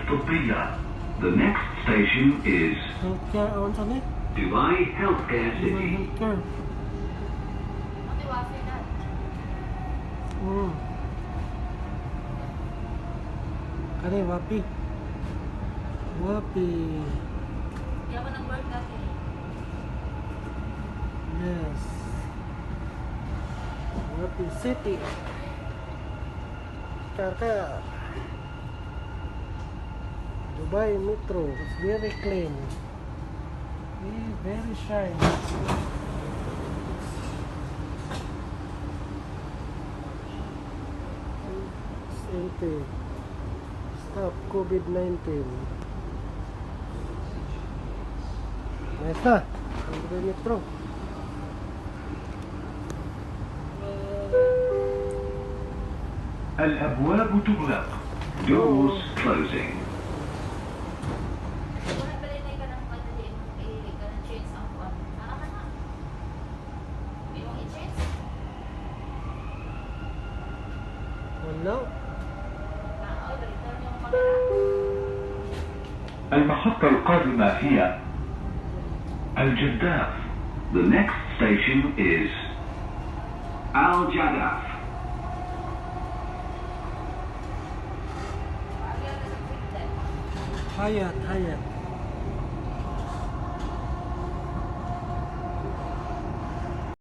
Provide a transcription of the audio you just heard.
طبية. The next station is Healthcare, awan sa ni? Dubai Healthcare Dubai City. Healthcare. Kani, wapi? Wapi. Yaman ang work natin. Yes. Wapi City. Kaka. Dubai Metro. It's very clean. Very shine. It's empty. Stop COVID-19. Nice na. Ang Dubai Metro. الأبواب تغلق. Doors closing. Kung nagbalay ka ng madali, ka ng chance ang kuwan. Sana ka na. May mong i-chance. Wala. Balita niyo ang kamera. المحطة القادمة هي الجداف. The next station is Al Jadaf. Hayat, Hayat.